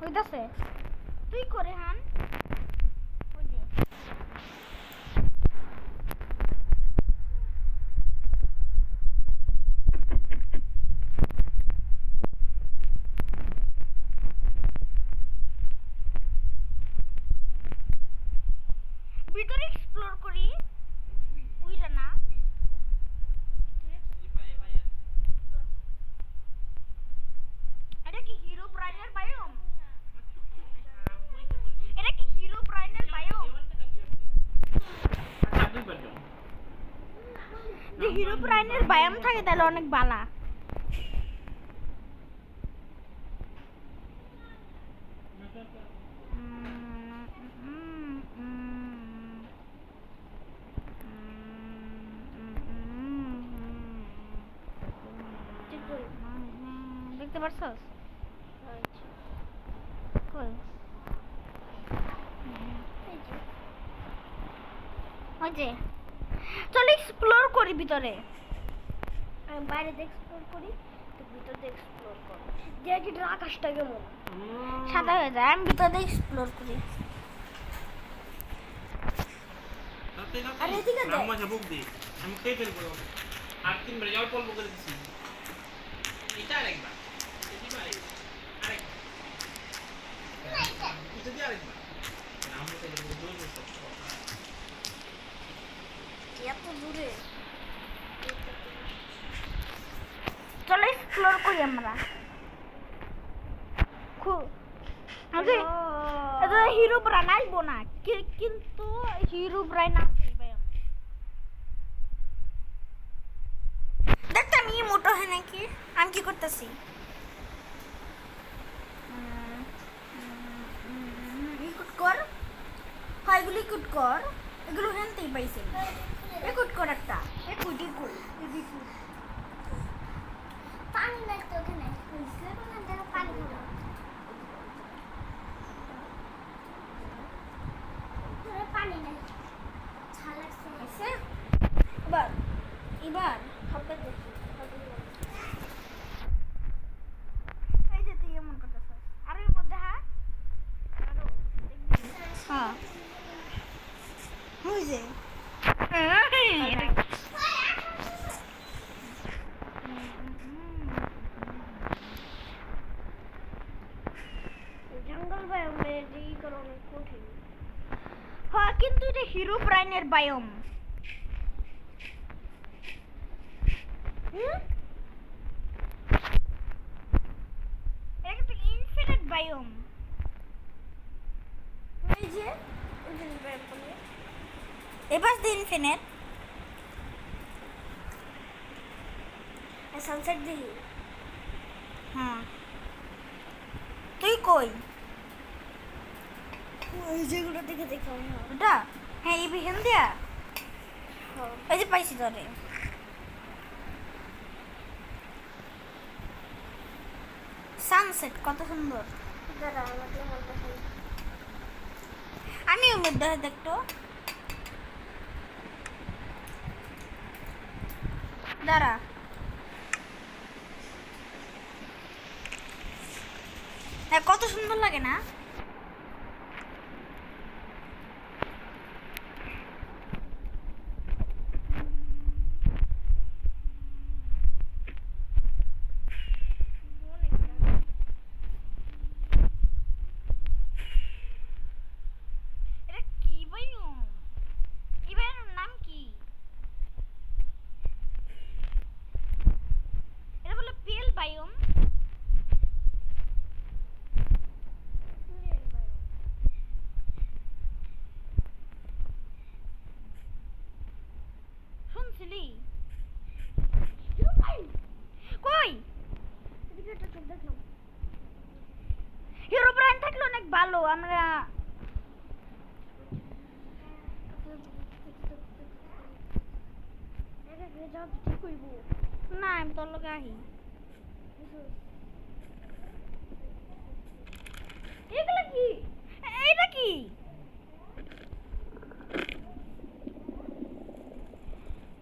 ওইটাছে তুই করে হান ওই যে ভিতরে এক্সপ্লোর করি উইরা না এটা কি হিরো ব্রাইনের বায়োম এটা কি হিরো ব্রাইনের বায়োম যে হিরো ব্রাইনের বায়োম থাকে তাহলে অনেক বালা দেখতে পারছস কই ওই যে চল এক্সপ্লোর করি ভিতরে বাইরে এক্সপ্লোর করি তো ভিতরে এক্সপ্লোর করি দেখি আকাশটা কেমন সাদা হয়ে যায় আমি ভিতরে এক্সপ্লোর করি আরে এদিকে দে রামমাঝা বুক দি আমি খেয়ে ফেলবো আর তিনবার জল পল্প করে দিছি এটা আরেকবার এটা আরেকবার এটা দিয়ে আরেকবার আমরা তো দূর করতে এত দূরে চলো এক্সপ্লোর করি আমরা আরে এটা হিরো ব্রাইন আসবো না কিন্তু হিরো ব্রাইন আছে ভাই দেখতে আমি মোটো হয় নাকি আমি কি করতেছি ইকুট কর হয় এগুলো ইকুট কর এগুলো হেনতেই পাইছি ইকুট কর একটা ইকুট পানি নাই তো ওখানে পানি পানি নাই লাগছে এবার হবে দেখি এই যে তুই এমন করতেছিস আর এর মধ্যে হ্যাঁ ওই যে জঙ্গল বায়োমে এই করা অনেক কঠিন হ্যাঁ কিন্তু এটা হিরো ব্রাইনের বায়োম এটা কিন্তু ইনফিনিট বায়োম এই যে ইনফিনিট বায়োম বলে এবার দি ইনফিনিট সানসেট দেখি হ্যাঁ তুই কই ওই যেগুলো দেখে দেখো ওটা হ্যাঁ এই বিহেন দিয়া এই যে পাইছি ধরে সানসেট কত সুন্দর আমি ওর মধ্যে দেখতো দাঁড়া কত সুন্দর লাগে না কই হিরো ব্রাইন থাকলে অনেক ভালো আমরা না আমি তোর লগে আহি এগুলা কি এইটা কি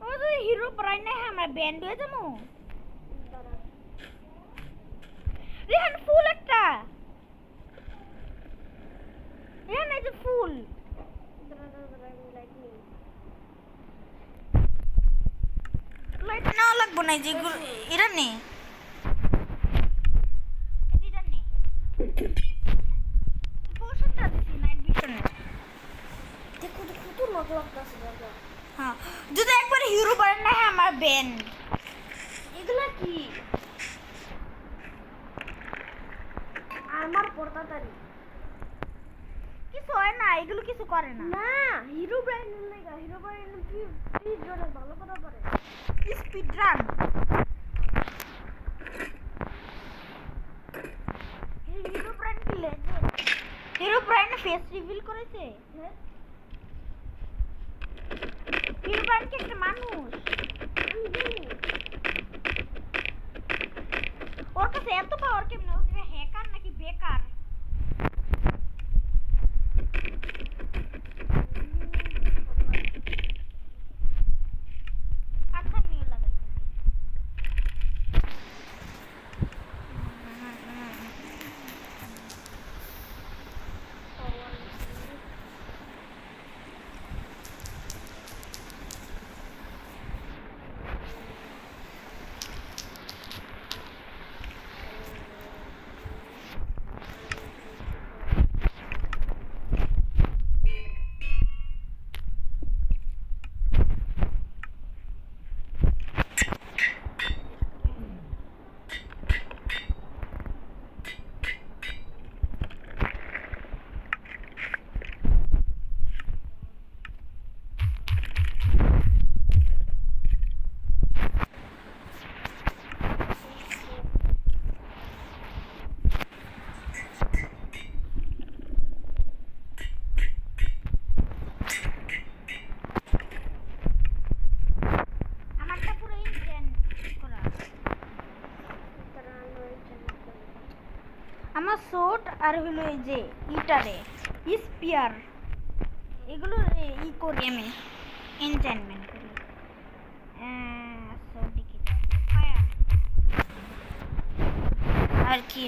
ও তো হিরো ব্রাইন না আমরা ব্যান্ড হয়ে যাবো রেহান ফুল একটা নাই যেগুলো এরা নেই এটা নেই পোশাকটা দিছি নাইট ভিশনের দেখো তো কত মজা লাগতেছে দাদা। হ্যাঁ যদি একবার হিরো বাড়েন না হ্যাঁ আমার ব্যান এগুলা কি আমার পড়তাতারি কিছু হয় না এগুলো কিছু করে না না হিরো ব্র্যান্ড লাগা হিরো ব্র্যান্ড কি জোরে ভালো কথা পারে স্পিড রান হিরো ব্র্যান্ড কি legend hero brand face reveal করেছে হ্যাঁ হিরো ব্র্যান্ড কি একটা মানুষ আমি জানি ওর কাছে এত পাওয়ার কেমনে ও কি হ্যাকার নাকি বেকার আচ্ছা আমিও লাগাই আমারটা পুরো ইনস্ট্যান্ট করা আমার সোট আর হলো এই যে ইটারে স্পিয়ার এগুলো ই করি আমি এনচেন্টমেন্ট করি সোটি কি ফায়ার আর কি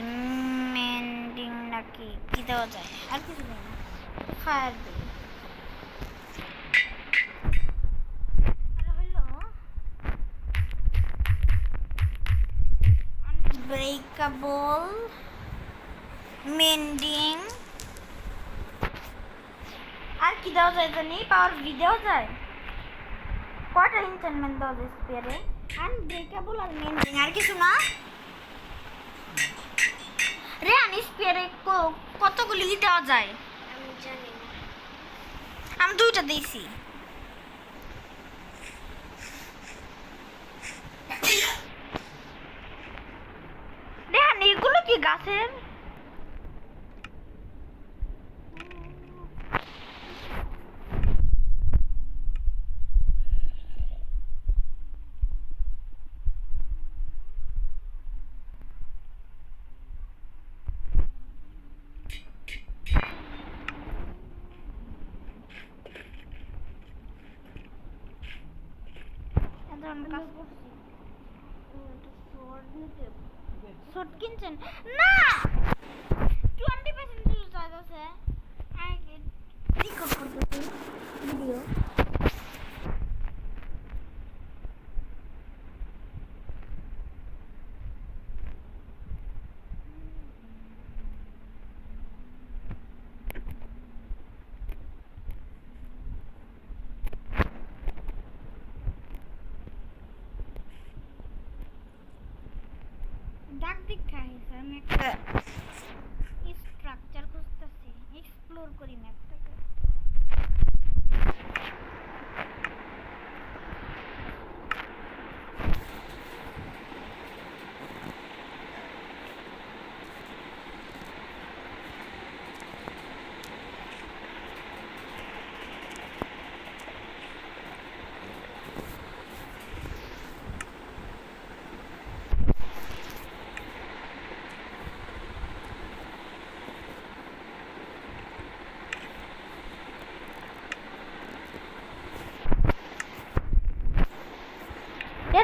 মেন্ডিং নাকি কি দেওয়া যায় আর কিছু দেয় না ফায়ার দিই আর হলো আনব্রেকেবল মেন্ডিং আর কি দেওয়া যায় জানি পাওয়ার ভি দেওয়া যায় কয়টা এনচেন্টমেন্ট দেওয়া যায় স্পিয়ারে আনব্রেকেবল আর মেন্ডিং আর কিছু না রে স্পিয়ারে কতগুলি দেওয়া যায় আমি জানি না আমি দুইটা দিয়েছি রেহান এগুলো কি গাছের কাজ করছি শর্ট কিনছেন না 20% ইউজ আছে রিকর্ড করতেছি ভিডিও ডাক দীক্ষা হয়েছে আমি একটা স্ট্রাকচার খুঁজতেছি এক্সপ্লোর করি ম্যাপটাকে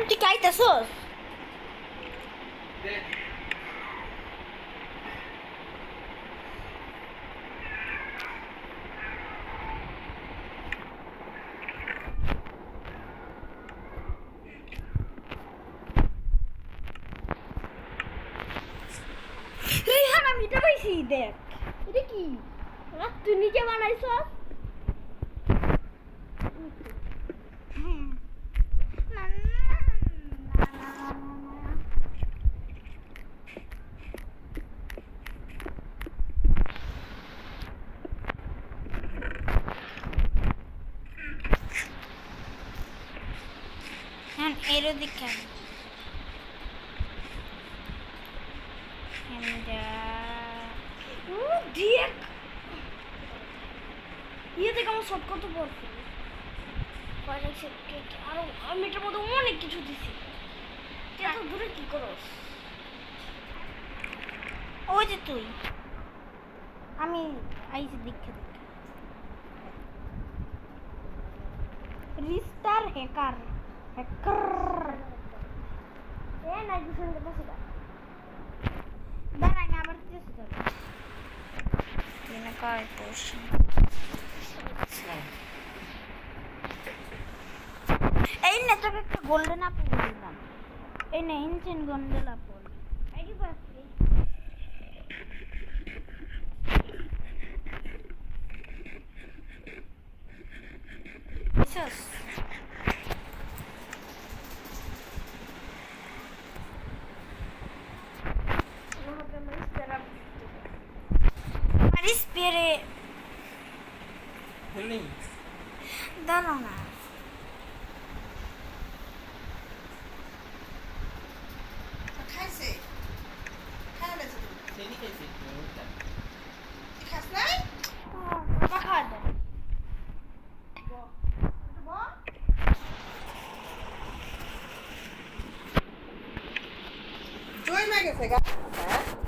তুই খাইতেছস বানাইছি দেখ এটা কি তুই নিজে বানাইছস হ্যাঁ না না না না না হ্যাঁ এরও দীক্ষা দেখ ইয়ে দেখ আমার শর্ট কত পড়ছে আরো আমি এটার মধ্যে অনেক কিছু দিছি তুই এত দূরে কি করস ওই যে তুই আমি আইছি দীক্ষা দীক্ষা রিস্টার হ্যাকার হ্যাকার এ না কিছু বসে দা দাঁড়া আমি আবার চেষ্টা করবো দিনে কয় কোশ্চেন এই না তোকে একটা গোল্ডেন আপেল দিলাম এই না ইনসেন গোল্ডেন আপেল আইডি পাচ্ছি বুঝছস আমার স্পেরে নেই দাঁড়াও না খাইছে খাওয়া গেছে তো সেটি খাইছি তুই খাস নাই বাবা খাওয়া দাও জয় মা গেছে গা হ্যাঁ